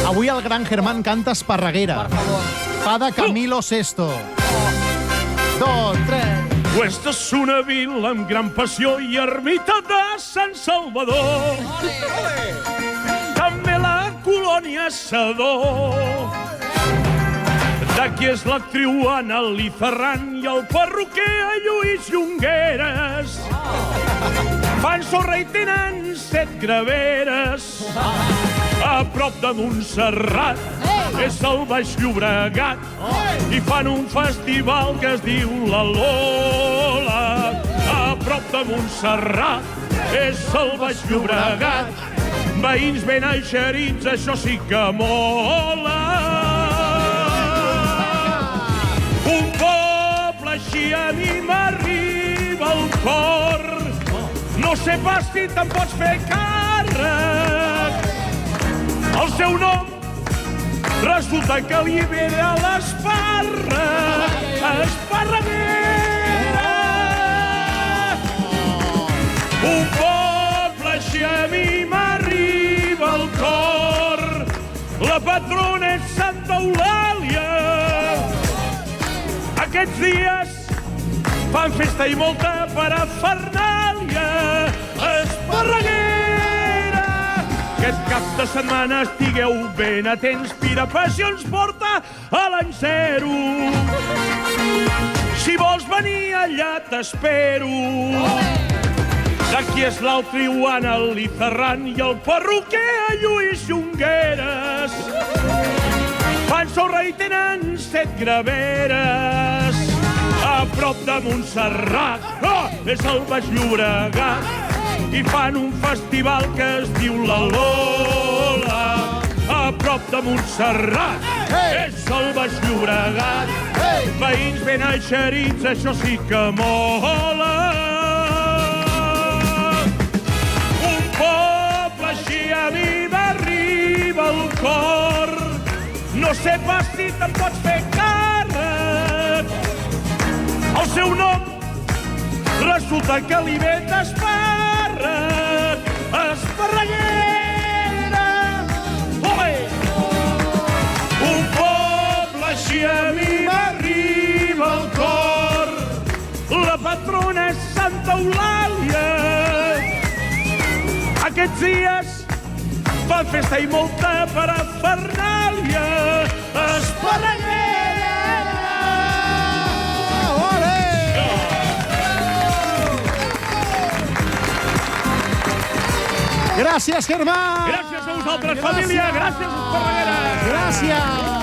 Avui el gran Germán canta Esparreguera. Per favor. Fa de Camilo Sesto. 2, 3... Aquesta és una vila amb gran passió i ermita de Sant Salvador. També la colònia Sedó. D'aquí és l'actriu Anna Ferran i el perruquer Lluís Llongueres. Fan sorra i tenen 7 graveres. A prop de Montserrat és el Baix Llobregat i fan un festival que es diu la Lola. A prop de Montserrat és el Baix Llobregat. Veïns ben eixerits, això sí que mola. Un poble així a mi m'arriba al cor. No sé pas si te'n pots fer càrrec. El seu nom resulta que li ve de l'Esparra. Esparreguera. Un poble així a mi m'arriba al cor. La patrona és Santa Eulàlia. Aquests dies fan festa i molta parafernàlia. Esparreguera. Aquest cap de setmana estigueu ben atents. Pira Passions porta a l'any 0. Si vols venir allà t'espero. D'aquí és l'altre Anna Ferran i el perruquer Lluís Llongueres. Fan sorra i tenen 7 graveres. A prop de Montserrat és el Baix Llobregat i fan un festival que es diu la Lola. A prop de Montserrat és el Baix Llobregat. Veïns ben eixerits, això sí que mola. Un poble així a mi m'arriba al cor. No sé pas si te'n pots fer càrrec. El seu nom resulta que li ve d'Espàrrec. Esparreguera. Un poble així a mi m'arriba al cor. La patrona és Santa Eulàlia. Aquests dies fan festa i molta parafernàlia. Esparreguera. Gràcies, Germán! Gràcies a vosaltres, família! Gràcies, Esparreguera! Gràcies!